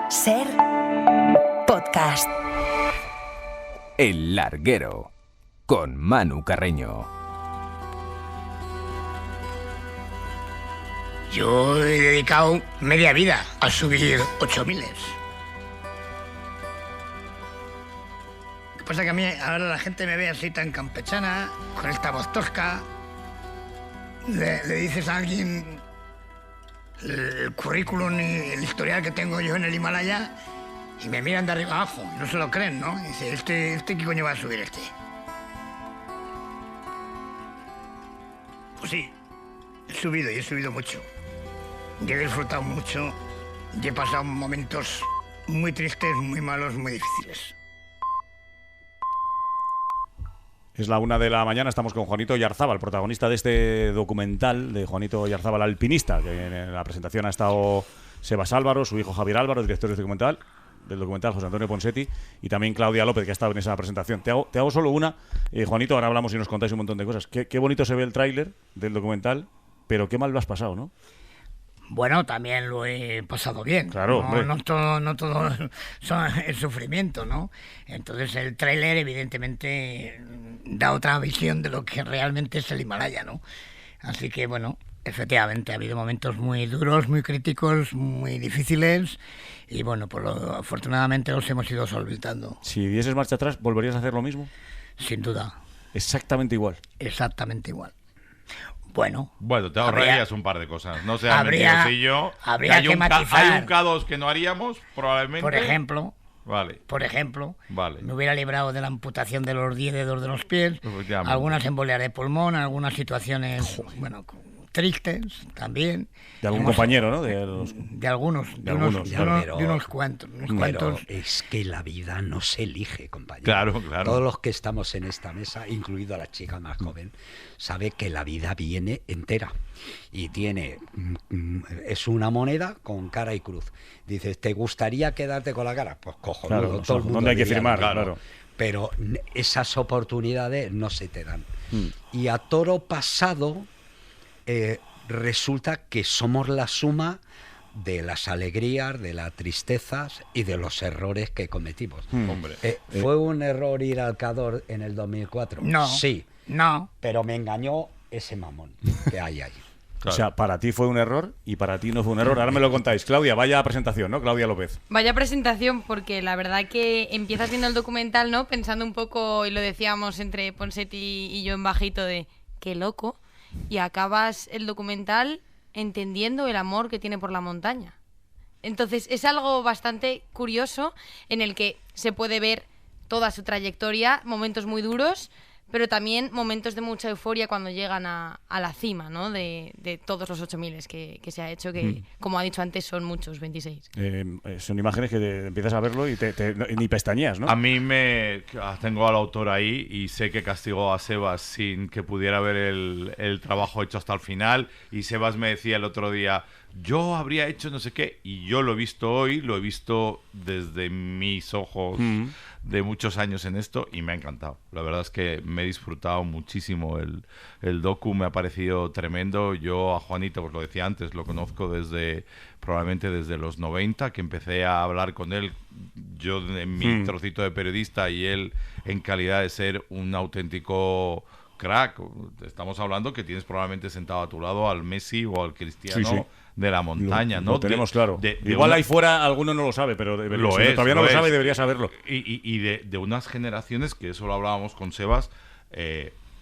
Ser podcast. El Larguero, con Manu Carreño. Yo he dedicado media vida a subir 8000. Lo que pasa es que a mí ahora la gente me ve así tan campechana, con esta voz tosca. Le dices a alguien el currículum y el historial que tengo yo en el Himalaya y me miran de arriba abajo, y no se lo creen, ¿no? Y dice, ¿este qué coño va a subir este? Pues sí, he subido y he subido mucho. Y he disfrutado mucho y he pasado momentos muy tristes, muy malos, muy difíciles. Es la 1 de la mañana, estamos con Juanito Oyarzábal, protagonista de este documental de Juanito Oyarzábal, alpinista, que en la presentación ha estado Sebas Álvaro, su hijo Javier Álvaro, director del documental José Antonio Ponseti, y también Claudia López, que ha estado en esa presentación. Te hago solo una, Juanito, ahora hablamos y nos contáis un montón de cosas. Qué bonito se ve el tráiler del documental, pero qué mal lo has pasado, ¿no? Bueno, también lo he pasado bien. Claro, no todo es sufrimiento, ¿no? Entonces el tráiler evidentemente da otra visión de lo que realmente es el Himalaya, ¿no? Así que bueno, efectivamente ha habido momentos muy duros, muy críticos, muy difíciles y bueno, afortunadamente los hemos ido solventando. Si dieses marcha atrás, ¿volverías a hacer lo mismo? Sin duda. Exactamente igual. Exactamente igual. Bueno, te ahorrarías un par de cosas. No seas mentirosillo. Habría que matizar. Hay un K2 que no haríamos, probablemente. Por ejemplo, vale. me hubiera librado de la amputación de los 10 dedos de los pies, algunas embolias de pulmón, algunas situaciones, tristes también. De algún compañero, ¿no? De unos cuantos. Pero es que la vida no se elige, compañero. Claro. Todos los que estamos en esta mesa, incluido a la chica más joven, sabe que la vida viene entera y es una moneda con cara y cruz. Dices, ¿te gustaría quedarte con la cara? Pues cojonudo, claro, todo el mundo ¿dónde hay que diría, firmar? Claro. Pero esas oportunidades no se te dan. Y a toro pasado resulta que somos la suma de las alegrías, de las tristezas y de los errores que cometimos. ¿Fue un error ir al K2 en el 2004? No. Sí. No. Pero me engañó ese mamón que hay ahí. Claro. O sea, para ti fue un error y para ti no fue un error. Ahora me lo contáis. Claudia, vaya presentación, ¿no? Claudia López. Vaya presentación, porque la verdad que empiezas viendo el documental, ¿no? Pensando un poco, y lo decíamos entre Ponseti y yo en bajito, de qué loco. Y acabas el documental entendiendo el amor que tiene por la montaña. Entonces es algo bastante curioso en el que se puede ver toda su trayectoria, momentos muy duros, pero también momentos de mucha euforia cuando llegan a la cima, ¿no? de todos los 8000 que se ha hecho, que como ha dicho antes son muchos, 26. Son imágenes que empiezas a verlo y ni pestañeas, ¿no? A mí tengo al autor ahí y sé que castigó a Sebas sin que pudiera ver el trabajo hecho hasta el final, y Sebas me decía el otro día, yo habría hecho no sé qué, y yo lo he visto hoy, lo he visto desde mis ojos de muchos años en esto y me ha encantado. La verdad es que me he disfrutado muchísimo el docu, me ha parecido tremendo. Yo a Juanito, pues lo decía antes, lo conozco probablemente desde los 90, que empecé a hablar con él, yo en mi trocito de periodista y él en calidad de ser un auténtico crack. Estamos hablando que tienes probablemente sentado a tu lado al Messi o al Cristiano de la montaña, ¿no? Lo tenemos claro. Igual ahí fuera alguno no lo sabe, pero todavía no lo sabe y debería saberlo. Y de unas generaciones, que eso lo hablábamos con Sebas,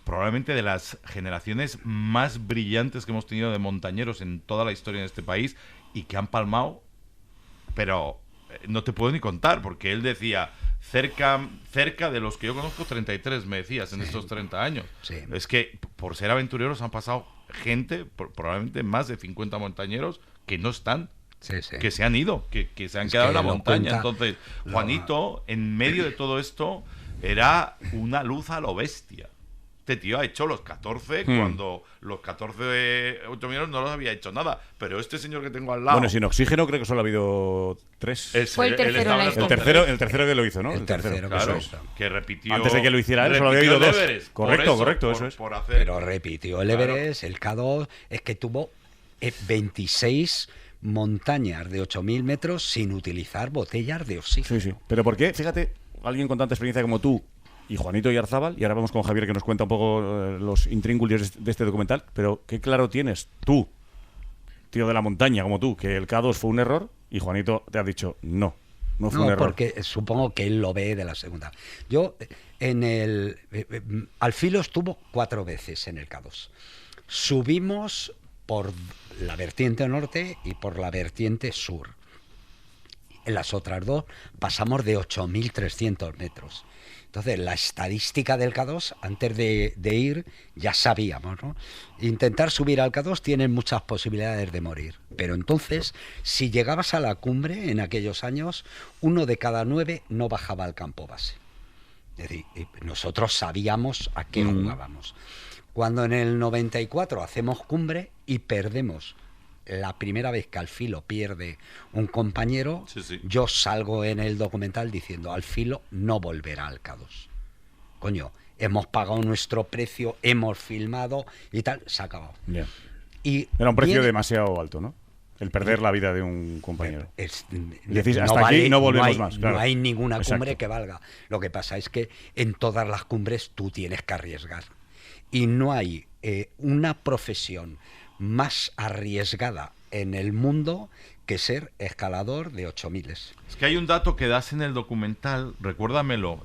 probablemente de las generaciones más brillantes que hemos tenido de montañeros en toda la historia de este país, y que han palmado, pero no te puedo ni contar, porque él decía cerca de los que yo conozco, 33 me decías en estos 30 años. Sí. Es que por ser aventureros han pasado gente, probablemente más de 50 montañeros que no están, que se han ido, que se han quedado en la montaña. Entonces, Juanito, en medio de todo esto, era una luz a lo bestia. Este tío ha hecho los 14 cuando los 14 8 no los había hecho nada. Pero este señor que tengo al lado... Bueno, sin oxígeno creo que solo ha habido 3. Fue el tercero en la historia. El tercero que lo hizo, ¿no? El tercero, claro, que que repitió... Antes de que lo hiciera él, solo había habido 2. Correcto, eso es. Pero repitió el Everest, el K2, es que tuvo 26 montañas de 8.000 metros sin utilizar botellas de oxígeno. Sí, sí. Pero ¿por qué? Fíjate, alguien con tanta experiencia como tú y Juanito Oyarzábal, y ahora vamos con Javier que nos cuenta un poco los intríngulis de este documental, pero qué claro tienes tú, tío de la montaña como tú, que el K2 fue un error y Juanito te ha dicho no fue un error. Porque supongo que él lo ve de la segunda. Yo al filo estuvo 4 veces en el K2. Subimos por la vertiente norte y por la vertiente sur. En las otras 2 pasamos de 8.300 metros. Entonces, la estadística del K2, antes de ir, ya sabíamos, ¿no? Intentar subir al K2 tiene muchas posibilidades de morir. Pero entonces, si llegabas a la cumbre en aquellos años, 1 de cada 9 no bajaba al campo base. Es decir, nosotros sabíamos a qué jugábamos. Cuando en el 94 hacemos cumbre y perdemos la primera vez que al filo pierde un compañero, Sí. yo salgo en el documental diciendo al filo no volverá al K2. Coño, hemos pagado nuestro precio, hemos filmado y tal, se ha acabado. Bien. Y Era un precio viene- demasiado alto, ¿no? El perder la vida de un compañero. Decís, no hasta aquí no volvemos hay, más, claro. No hay ninguna cumbre Exacto. que valga. Lo que pasa es que en todas las cumbres tú tienes que arriesgar. Y no hay una profesión más arriesgada en el mundo que ser escalador de 8.000. Es que hay un dato que das en el documental, recuérdamelo,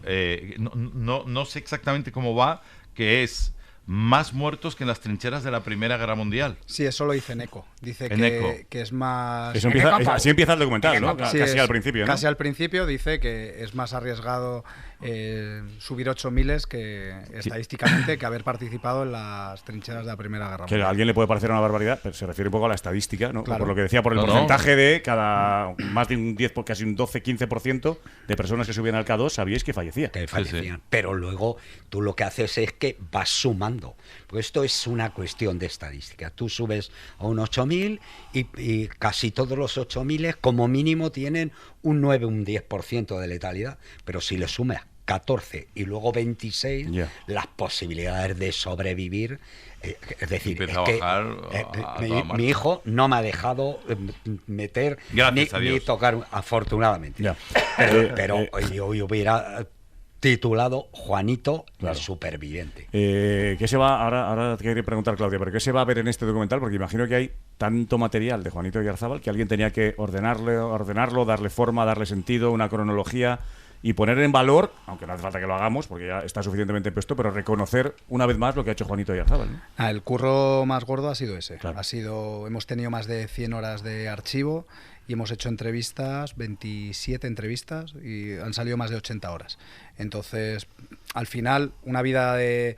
no sé exactamente cómo va, que es más muertos que en las trincheras de la Primera Guerra Mundial. Sí, eso lo dice Eneco. Dice Eneco. que es más... Eso empieza, así empieza el documental, ¿no? Sí, Casi es- al principio, ¿no? Casi al principio dice que es más arriesgado subir 8.000 que estadísticamente que haber participado en las trincheras de la Primera Guerra Que Mundial. a alguien le puede parecer una barbaridad, pero se refiere un poco a la estadística, ¿no? Claro. Por lo que decía, por el No, no. porcentaje de cada más de un 10, casi un 12-15% de personas que subían al K2 sabíais que fallecía. Que fallecían. Pero luego tú lo que haces es que vas sumando. Porque esto es una cuestión de estadística. Tú subes a un 8.000 y casi todos los 8.000 como mínimo tienen un 9, un 10% de letalidad. Pero si le sumas 14 y luego 26, Ya. las posibilidades de sobrevivir... es decir, Empieza es que a bajar a toda marcha. mi hijo no me ha dejado meter Gracias a ni Dios. tocar, afortunadamente. Ya. Pero yo hubiera titulado Juanito, Claro. el superviviente. ¿Qué se va ahora te quería preguntar, Claudia, pero qué se va a ver en este documental? Porque imagino que hay tanto material de Juanito Oyarzábal que alguien tenía que ordenarlo, darle forma, darle sentido, una cronología y poner en valor, aunque no hace falta que lo hagamos porque ya está suficientemente puesto, pero reconocer una vez más lo que ha hecho Juanito Oyarzábal, ¿no? El curro más gordo ha sido ese. Claro. Hemos tenido más de 100 horas de archivo y hemos hecho entrevistas, 27 entrevistas y han salido más de 80 horas. Entonces, al final, una vida de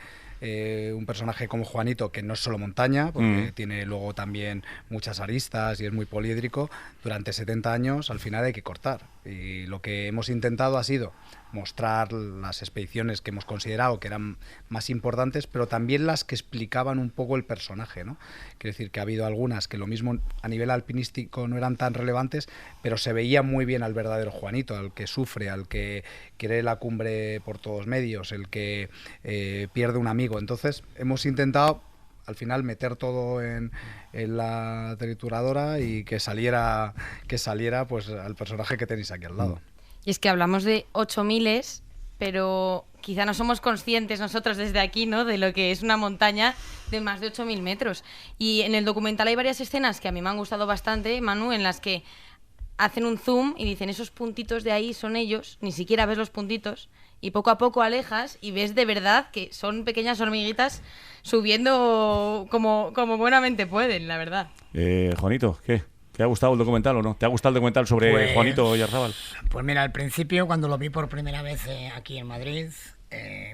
un personaje como Juanito, que no es solo montaña, porque tiene luego también muchas aristas y es muy poliédrico, durante 70 años al final hay que cortar. Y lo que hemos intentado ha sido mostrar las expediciones que hemos considerado que eran más importantes, pero también las que explicaban un poco el personaje, ¿no? Quiero decir que ha habido algunas que lo mismo a nivel alpinístico no eran tan relevantes, pero se veía muy bien al verdadero Juanito, al que sufre, al que quiere la cumbre por todos medios, el que pierde un amigo. Entonces hemos intentado al final meter todo en la trituradora y que saliera pues al personaje que tenéis aquí al lado. Y es que hablamos de 8.000, pero quizá no somos conscientes nosotros desde aquí, ¿no?, de lo que es una montaña de más de 8.000 metros. Y en el documental hay varias escenas que a mí me han gustado bastante, Manu, en las que hacen un zoom y dicen esos puntitos de ahí son ellos, ni siquiera ves los puntitos, y poco a poco alejas y ves de verdad que son pequeñas hormiguitas subiendo como buenamente pueden, la verdad. Juanito, ¿qué? ¿Te ha gustado el documental o no? ¿Te ha gustado el documental sobre Pues- Juanito Oyarzábal? Pues mira, al principio, cuando lo vi por primera vez aquí en Madrid,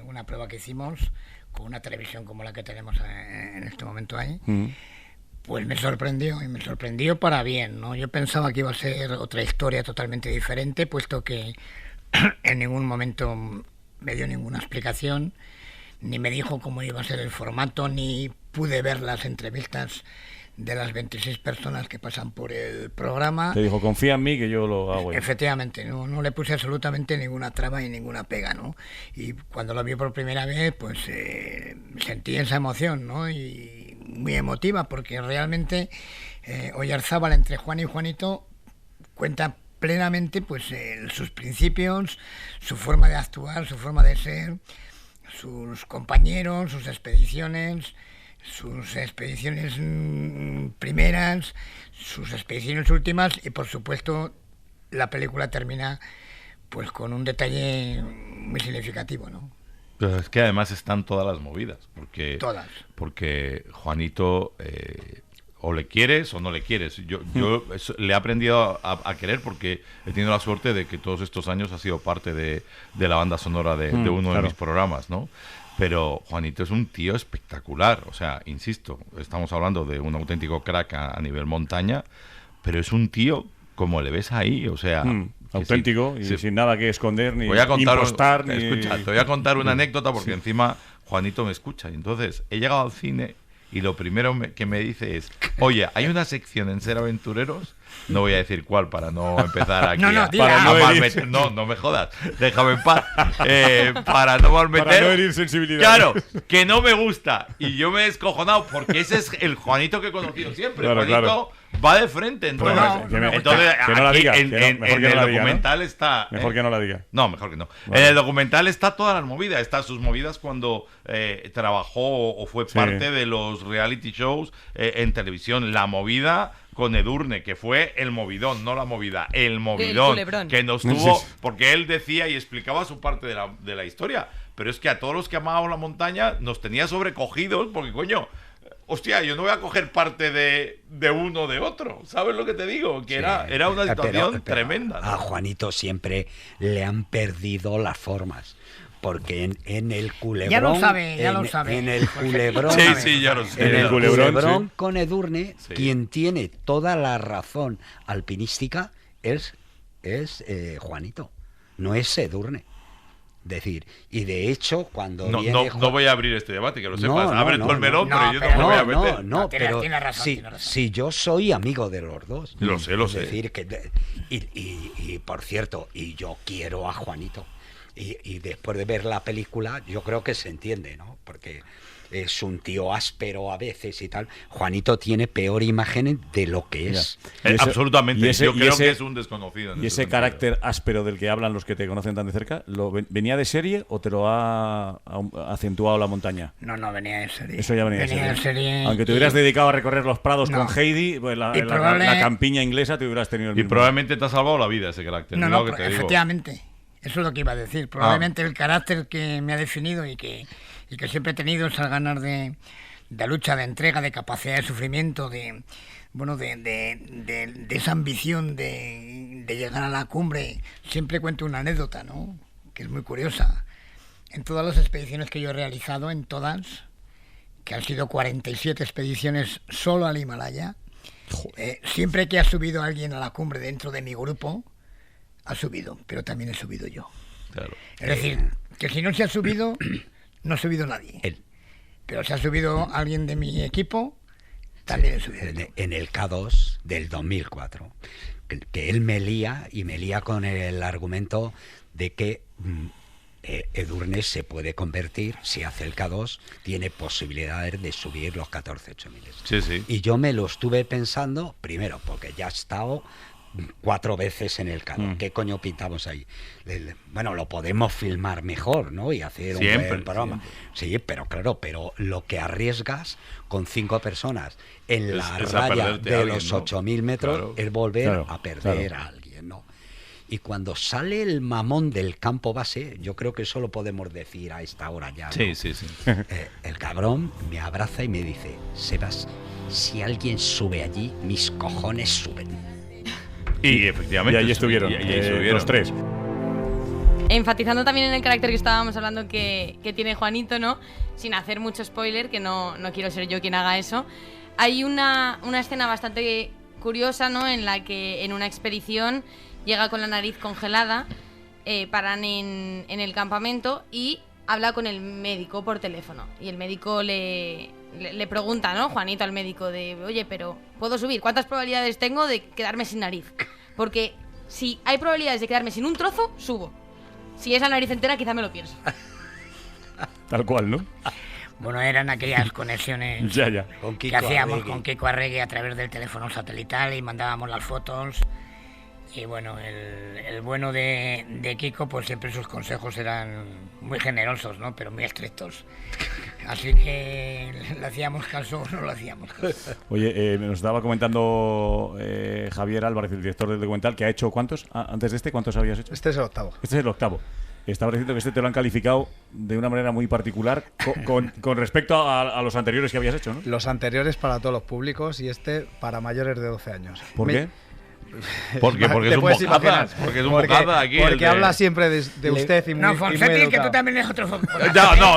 una prueba que hicimos con una televisión como la que tenemos en este momento ahí, pues me sorprendió, y me sorprendió para bien, ¿no? Yo pensaba que iba a ser otra historia totalmente diferente, puesto que en ningún momento me dio ninguna explicación, ni me dijo cómo iba a ser el formato, ni pude ver las entrevistas de las 26 personas que pasan por el programa. Te dijo, confía en mí que yo lo hago. Efectivamente, no le puse absolutamente ninguna traba y ninguna pega, ¿no? Y cuando lo vi por primera vez, pues sentí esa emoción, ¿no? Y muy emotiva, porque realmente Oyarzábal, entre Juan y Juanito, cuenta plenamente pues sus principios, su forma de actuar, su forma de ser, sus compañeros, sus expediciones primeras, sus expediciones últimas, y por supuesto la película termina pues con un detalle muy significativo, ¿no? Pero es que además están todas las movidas, porque Juanito o le quieres o no le quieres. Yo le he aprendido a querer porque he tenido la suerte de que todos estos años ha sido parte de la banda sonora de uno de mis programas, ¿no? Pero Juanito es un tío espectacular, o sea, insisto, estamos hablando de un auténtico crack a nivel montaña, pero es un tío como le ves ahí, o sea... auténtico y sin nada que esconder ni voy a contar impostar. Escucha, te voy a contar una anécdota porque encima Juanito me escucha. Y entonces he llegado al cine y lo primero que me dice es: oye, hay una sección en Ser Aventureros, no voy a decir cuál para no empezar aquí no me jodas, déjame en paz, para no malmeter, para no herir sensibilidad. Claro, que no me gusta. Y yo me he descojonado porque ese es el Juanito que he conocido siempre. Juanito va de frente, entonces, que no la diga, en el documental está... Mejor que no la diga. No, mejor que no. Vale. En el documental está todas las movidas, está sus movidas cuando trabajó o fue parte de los reality shows en televisión. La movida con Edurne, que fue el movidón, no la movida, el movidón, que nos tuvo, porque él decía y explicaba su parte de la historia, pero es que a todos los que amábamos la montaña nos tenía sobrecogidos, porque coño... Hostia, yo no voy a coger parte de uno o de otro. ¿Sabes lo que te digo? Que era una situación tremenda, ¿no? A Juanito siempre le han perdido las formas. Porque en el culebrón... Ya lo sabe. En el culebrón... Sí, ya lo sé. En el culebrón con Edurne, quien tiene toda la razón alpinística es Juanito. No es Edurne. Decir, y de hecho cuando no voy a abrir este debate, que lo sepas. Abre tú el melón, pero yo no me voy a meter. Pero tiene razón. si yo soy amigo de los dos. Lo sé. Es decir, y por cierto, y yo quiero a Juanito. Y después de ver la película, yo creo que se entiende, ¿no? Porque es un tío áspero a veces y tal. Juanito tiene peor imagen de lo que es. Absolutamente. Yo creo que es un desconocido. ¿Y ese carácter áspero del que hablan los que te conocen tan de cerca, venía de serie o te lo ha acentuado la montaña? No, venía de serie. Eso ya venía de serie. Aunque te hubieras dedicado a recorrer los prados con Heidi, pues la campiña inglesa te hubieras tenido el mismo. Y probablemente te ha salvado la vida ese carácter. No, efectivamente. Eso es lo que iba a decir. Probablemente el carácter que me ha definido y que siempre he tenido, esas ganas de lucha, de entrega, de capacidad de sufrimiento, de esa ambición de llegar a la cumbre. Siempre cuento una anécdota, ¿no? Que es muy curiosa. En todas las expediciones que yo he realizado, que han sido 47 expediciones solo al Himalaya, siempre que ha subido alguien a la cumbre dentro de mi grupo, ha subido, pero también he subido yo. Claro. Es decir, que si no se ha subido, no ha subido nadie. Pero si ha subido alguien de mi equipo, también he subido yo. En el K2 del 2004, que él me lía con el argumento de que Edurne se puede convertir, si hace el K2, tiene posibilidades de subir los 14.8000. Sí. Y yo me lo estuve pensando, primero, porque ya he estado 4 veces en el K2. ¿Qué coño pintamos ahí? Bueno, lo podemos filmar mejor, ¿no? Y hacer un buen programa. Sí, pero claro, lo que arriesgas con 5 personas en la raya de los 8.000 metros es volver a perder a alguien, ¿no? Y cuando sale el mamón del campo base, yo creo que eso lo podemos decir a esta hora ya, ¿no? Sí. El cabrón me abraza y me dice: Sebas, si alguien sube allí, mis cojones suben. Y efectivamente. Y ahí estuvieron, los 3. Enfatizando también en el carácter que estábamos hablando que tiene Juanito, ¿no? Sin hacer mucho spoiler, que no quiero ser yo quien haga eso. Hay una escena bastante curiosa, ¿no? En la que en una expedición llega con la nariz congelada, paran en el campamento y habla con el médico por teléfono. Y el médico le pregunta, ¿no? Juanito al médico oye, pero ¿puedo subir? ¿Cuántas probabilidades tengo de quedarme sin nariz? Porque si hay probabilidades de quedarme sin un trozo, subo. Si es la nariz entera, quizá me lo pienso. Tal cual, ¿no? Bueno, eran aquellas conexiones Ya. Con que Kiko hacíamos Arregui. con Kiko Arregui a través del teléfono satelital y mandábamos las fotos. Y bueno, el bueno de Kiko, pues siempre sus consejos eran muy generosos, ¿no? Pero muy estrictos. Así que le hacíamos caso o no le hacíamos caso. Oye, nos estaba comentando Javier Álvarez, el director del documental, que ha hecho ¿cuántos? Antes de este, ¿cuántos habías hecho? Este es el octavo. Este es el octavo. Estaba diciendo que este te lo han calificado de una manera muy particular con respecto a los anteriores que habías hecho, ¿no? Los anteriores para todos los públicos y este para mayores de 12 años. ¿Por qué? Porque es Te un puedes bocazas. imaginar. Porque es un bocazas aquí. Porque habla siempre de usted y muy, No, y muy Fonsetti, que educado. tú también eres otro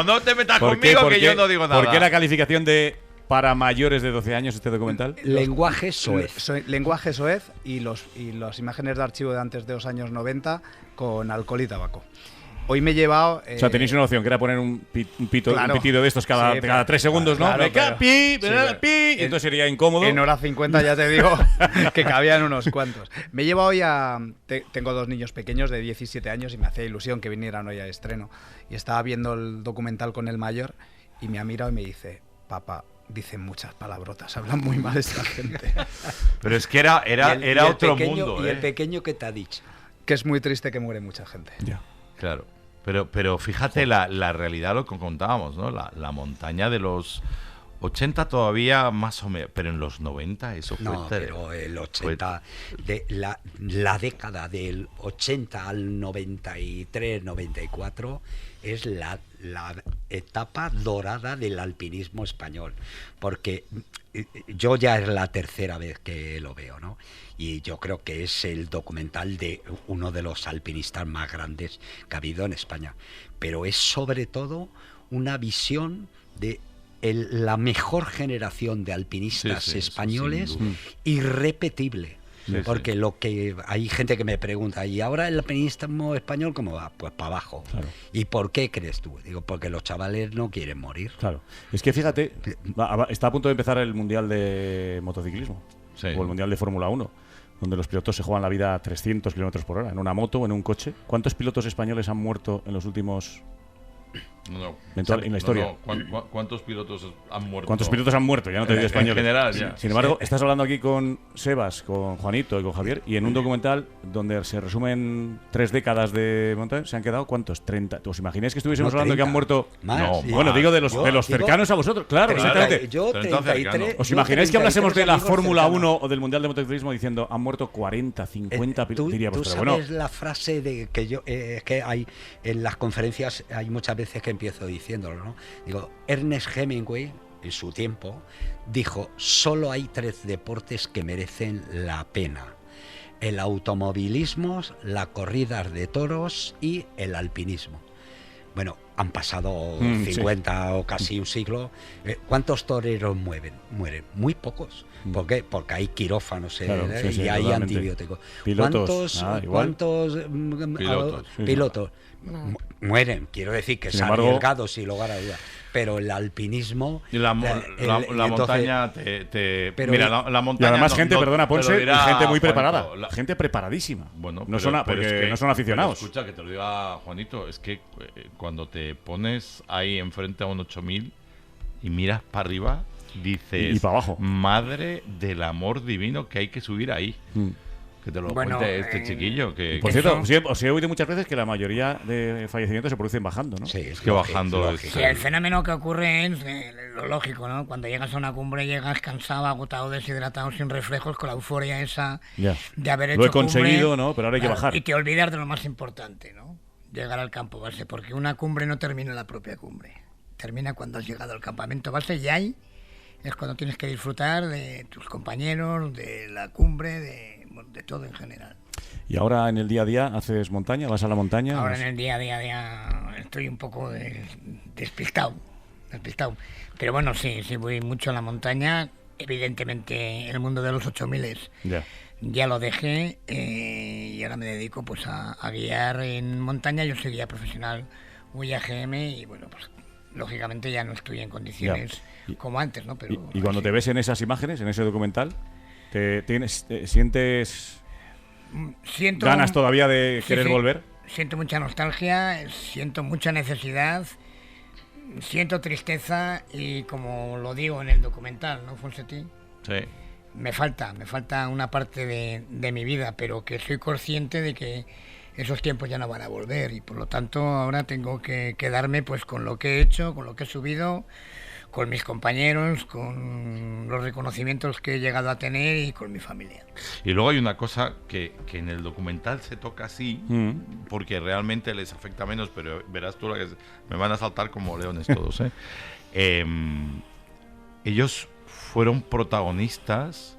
No te metas ¿Por qué? conmigo ¿Por que qué? yo no digo nada. ¿Por qué la calificación de para mayores de 12 años este documental? Lenguaje soez. Lenguaje soez y las imágenes de archivo de antes de los años 90 con alcohol y tabaco. Hoy me he llevado... O sea, tenéis una opción que era poner un pitido de estos Sí, cada 3 segundos, ¿no? claro, Me ca- pero- pi, sí, ¿verdad? Pi, y entonces sería incómodo. En hora 50 ya te digo que cabían unos cuantos. Me he llevado hoy tengo 2 niños pequeños de 17 años y me hacía ilusión que vinieran hoy a estreno. Y estaba viendo el documental con el mayor y me ha mirado y me dice, papá, dicen muchas palabrotas, hablan muy mal esta gente. Pero es que era Y el otro pequeño, mundo. Y el pequeño que te ha dicho. Que es muy triste que muere mucha gente. Ya. Claro. Pero fíjate la realidad, lo que contábamos, ¿no? La montaña de los 80 todavía más o menos, pero en los 90 eso fue... No, pero el 80, de la década del 80 al 93, 94 es la etapa dorada del alpinismo español, porque yo ya es la tercera vez que lo veo, ¿no? Y yo creo que es el documental de uno de los alpinistas más grandes que ha habido en España, pero es sobre todo una visión de la mejor generación de alpinistas Sí, sí, españoles, sin duda. irrepetible. Sí, Porque lo que hay gente que me pregunta, ¿y ahora el alpinismo español cómo va? Pues para abajo. Claro. ¿Y por qué crees tú? Digo, porque los chavales no quieren morir. Claro. Es que fíjate, está a punto de empezar el Mundial de Motociclismo. Sí. O el Mundial de Fórmula 1, donde los pilotos se juegan la vida a 300 kilómetros por hora, en una moto o en un coche. ¿Cuántos pilotos españoles han muerto en los últimos... No, en la historia? ¿Cuántos pilotos han muerto? ¿Cuántos pilotos han muerto? Ya no te digo En españoles. general, ya. Sin embargo, estás hablando aquí con Sebas, con Juanito y con Javier, y en un documental donde se resumen 3 décadas de montaña, ¿se han quedado cuántos? 30. ¿Os imagináis que estuviésemos No, hablando que han 30. muerto? Más, No, sí. Bueno, digo de los Yo cercanos a vosotros. Claro, 30, exactamente. Yo Pero entonces, 33. ¿Os yo imagináis que hablásemos de la 33 Fórmula amigos 1 o del Mundial de Motociclismo diciendo han muerto 40, 50 pilotos? Diríamos, ¿Tú pero sabes bueno, la frase de que yo que hay en las conferencias, hay muchas veces que empiezo diciéndolo, ¿no? Digo, Ernest Hemingway en su tiempo dijo, solo hay 3 deportes que merecen la pena: el automovilismo, las corridas de toros y el alpinismo. Bueno, han pasado 50 o casi un siglo. ¿Cuántos toreros mueren? Muy pocos. ¿Por qué? Porque hay quirófanos Claro, sí, y sí, hay totalmente. antibióticos. Pilotos, igual. ¿Cuántos Pilotos, sí, pilotos No. mueren? Quiero decir que Sin es embargo- arriesgado, sin lugar a duda. Pero el alpinismo... Y la entonces- montaña Pero- mira, la y montaña... además no- gente, no perdona, te lo Ponce, y dirá gente muy Juanito, preparada. la- Gente preparadísima. Bueno, no son, pero porque es que- no son aficionados. pero escucha, que te lo diga Juanito, es que cuando te pones ahí enfrente a un 8000 y miras para arriba, dices... Y para abajo. Madre del amor divino que hay que subir ahí. Que te lo Bueno, cuente este chiquillo. Que, Por que- cierto, os he oído muchas veces que la mayoría de fallecimientos se producen bajando, ¿no? Sí, es que bajando es- Sí, el fenómeno que ocurre es lo lógico, ¿no? Cuando llegas a una cumbre llegas cansado, agotado, deshidratado, sin reflejos, con la euforia esa Ya. de haber Lo hecho he conseguido, cumbre. ¿no? Pero ahora hay que Claro, bajar. Y te olvidas de lo más importante, ¿no? Llegar al campo base, porque una cumbre no termina en la propia cumbre. Termina cuando has llegado al campamento base y ahí es cuando tienes que disfrutar de tus compañeros, de la cumbre, de todo en general. Y ahora en el día a día haces montaña, vas a la montaña. Ahora en el día a día estoy un poco despistado. Pero bueno, sí, voy mucho a la montaña. Evidentemente el mundo de los 8000 ya lo dejé y ahora me dedico pues a guiar en montaña. Yo soy guía profesional UIAGM y bueno, pues lógicamente ya no estoy en condiciones Ya. como antes, ¿no? Pero Y cuando sí. te ves en esas imágenes, en ese documental, ¿sientes Siento ganas todavía de sí, querer sí. volver? Siento mucha nostalgia, siento mucha necesidad Siento tristeza y como lo digo en el documental, ¿no, Fonsetti? Sí. Me falta una parte de mi vida, pero que soy consciente de que esos tiempos ya no van a volver y por lo tanto ahora tengo que quedarme pues con lo que he hecho, con lo que he subido, con mis compañeros, con los reconocimientos que he llegado a tener y con mi familia. Y luego hay una cosa que en el documental se toca así, porque realmente les afecta menos, pero verás tú, me van a saltar como leones todos. Ellos fueron protagonistas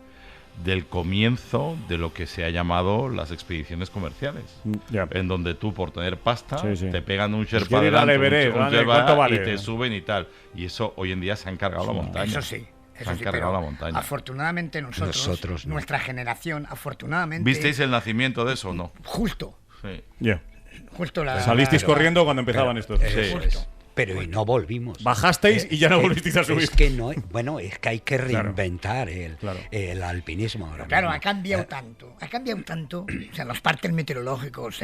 del comienzo de lo que se ha llamado las expediciones comerciales, en donde tú por tener pasta te pegan un Sherpa adelante, y te suben y tal, y eso hoy en día se han cargado la montaña. Eso sí. Se han cargado la montaña. Afortunadamente nosotros no. Nuestra generación, afortunadamente... ¿Visteis el nacimiento de eso o no? Justo. Sí. Justo Salisteis corriendo cuando empezaban estos. Pero y no volvimos. Bajasteis y ya no volvisteis a subir. Es que no, bueno, es que hay que reinventar el alpinismo ahora. Claro, mismo. ha cambiado tanto. O sea, los partes meteorológicos,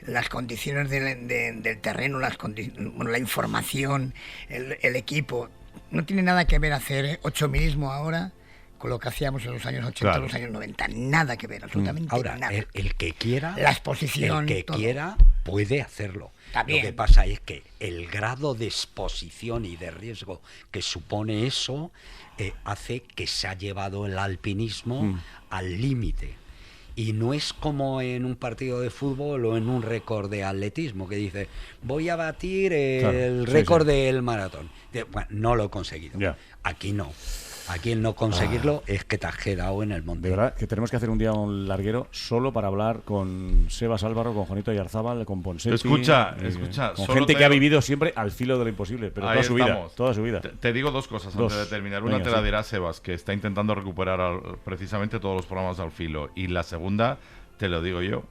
las condiciones del terreno, la información, el equipo. No tiene nada que ver hacer 8000ismo ahora con lo que hacíamos en los años 80, los años 90. Nada que ver, absolutamente ahora, nada. El que quiera, la exposición, el que todo. quiera puede hacerlo. También. Lo que pasa es que el grado de exposición y de riesgo que supone eso hace que se ha llevado el alpinismo al límite. Y no es como en un partido de fútbol o en un récord de atletismo que dice, voy a batir el récord del maratón. Bueno, no lo he conseguido. Aquí no. Aquí el no conseguirlo es que te has quedado en el monte. De verdad que tenemos que hacer un día un larguero solo para hablar con Sebas Álvaro, con Juanito Yarzábal, con Ponseti. Escucha. Con gente que ha vivido siempre al filo de lo imposible, pero toda su vida. Te digo dos cosas antes de terminar. Una te la dirá Sebas, que está intentando recuperar precisamente todos los programas al filo. Y la segunda, te lo digo yo.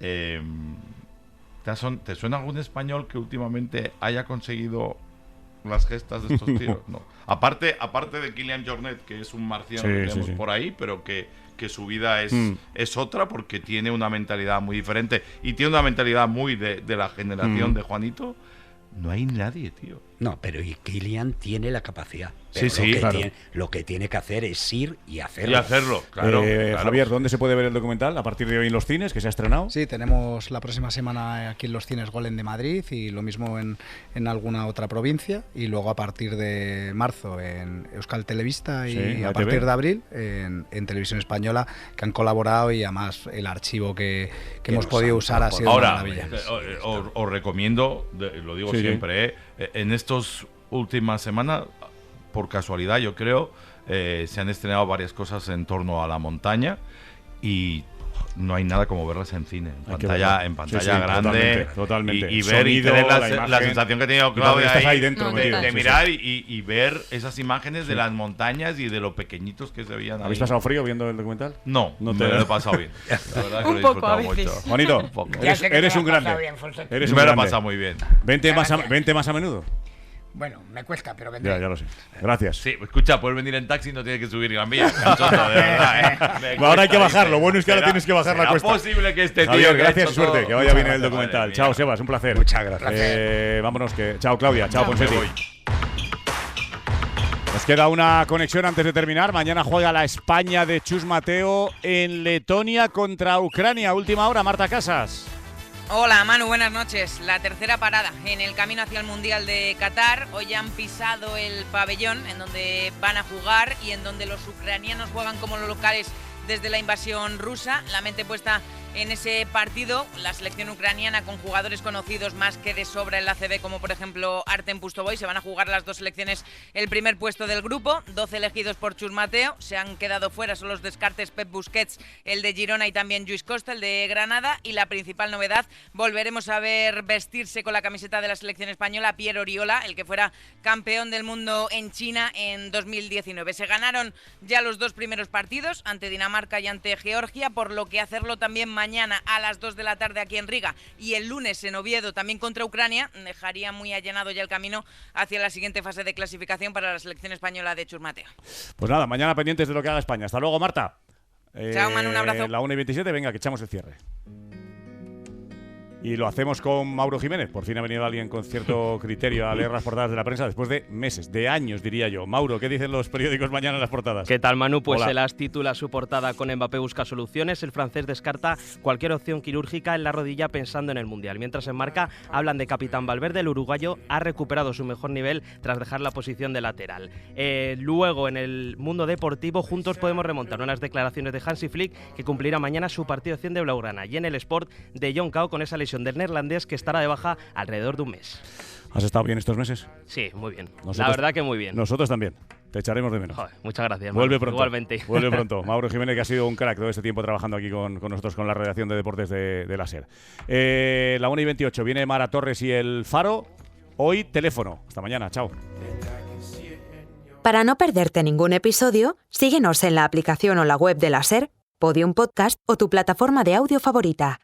¿Te suena algún español que últimamente haya conseguido las gestas de estos tíos? No. Aparte de Kilian Jornet, que es un marciano que tenemos por ahí, pero que su vida es otra porque tiene una mentalidad muy diferente y tiene una mentalidad muy de la generación de Juanito. No hay nadie, tío. No, pero Kilian tiene la capacidad. Pero lo que tiene que hacer es ir y hacerlo. Y hacerlo, claro. Javier, ¿dónde se puede ver el documental? A partir de hoy en los cines, que se ha estrenado. Sí, tenemos la próxima semana aquí en los cines Golem de Madrid y lo mismo en alguna otra provincia. Y luego a partir de marzo en Euskal Televista y a partir de abril en Televisión Española, que han colaborado y además el archivo que hemos podido usar ha sido una maravilla. Os recomiendo, lo digo siempre, en estas últimas semanas, por casualidad yo creo, se han estrenado varias cosas en torno a la montaña y no hay nada como verlas en cine, en pantalla grande, totalmente. Y ver Sonido, y tener la sensación que ha tenido Claudia ahí dentro, de mirar y ver esas imágenes de las montañas y de lo pequeñitos que se veían. ¿Habéis pasado frío viendo el documental? No me lo he pasado bien. La verdad que un lo he poco disfrutado a veces. mucho. Juanito, eres un grande. Me lo he pasado muy bien. Vente más a menudo. Bueno, me cuesta, pero vendré. Ya lo sé. Gracias. Sí, escucha, puedes venir en taxi y no tienes que subir Gran Vía. Canchoto, de verdad, ahora hay que bajar. Lo bueno es que ahora tienes que bajar la cuesta. Es posible que este tío... Javier, gracias y suerte. Que vaya bien el documental. Chao, Sebas, un placer. Muchas gracias. Vámonos. Chao, Claudia. Chao, Ponseti. Nos queda una conexión antes de terminar. Mañana juega la España de Chus Mateo en Letonia contra Ucrania. Última hora, Marta Casas. Hola Manu, buenas noches. La tercera parada en el camino hacia el Mundial de Qatar. Hoy han pisado el pabellón en donde van a jugar y en donde los ucranianos juegan como los locales desde la invasión rusa. La mente puesta en ese partido, la selección ucraniana con jugadores conocidos más que de sobra en la ACB, como por ejemplo Artem Pustovoy. Se van a jugar las dos selecciones el primer puesto del grupo, 12 elegidos por Chus Mateo. Se han quedado fuera, son los descartes Pep Busquets, el de Girona, y también Lluís Costa, el de Granada. Y la principal novedad, volveremos a ver vestirse con la camiseta de la selección española Pierre Oriola, el que fuera campeón del mundo en China en 2019. Se ganaron ya los dos primeros partidos, ante Dinamarca y ante Georgia, por lo que hacerlo también mañana a las 2 de la tarde aquí en Riga y el lunes en Oviedo también contra Ucrania dejaría muy allanado ya el camino hacia la siguiente fase de clasificación para la selección española de Chus Mateo. Pues nada, mañana pendientes de lo que haga España. Hasta luego, Marta. Chao, Manu, un abrazo. La 1:27, venga, que echamos el cierre. Y lo hacemos con Mauro Jiménez. Por fin ha venido alguien con cierto criterio a leer las portadas de la prensa después de meses, de años, diría yo. Mauro, ¿qué dicen los periódicos mañana en las portadas? ¿Qué tal, Manu? Pues Hola. el AS titula su portada con Mbappé busca soluciones. El francés descarta cualquier opción quirúrgica en la rodilla pensando en el Mundial. Mientras en Marca hablan de capitán Valverde, el uruguayo ha recuperado su mejor nivel tras dejar la posición de lateral. Luego, en el mundo deportivo, juntos podemos remontar unas declaraciones de Hansi Flick, que cumplirá mañana su partido 100 de Blaugrana. Y en el Sport, de John Cao con esa lesión del neerlandés que estará de baja alrededor de un mes. ¿Has estado bien estos meses? Sí, muy bien. Nosotros- la verdad que muy bien. Nosotros también. Te echaremos de menos. Joder, muchas gracias, Manu. Vuelve pronto. Igualmente. Vuelve pronto. Mauro Jiménez, que ha sido un crack todo este tiempo trabajando aquí con nosotros, con la redacción de deportes de la SER. La 1:28 viene Mara Torres y el Faro. Hoy teléfono. Hasta mañana. Chao. Para no perderte ningún episodio, síguenos en la aplicación o la web de la SER, Podium Podcast o tu plataforma de audio favorita.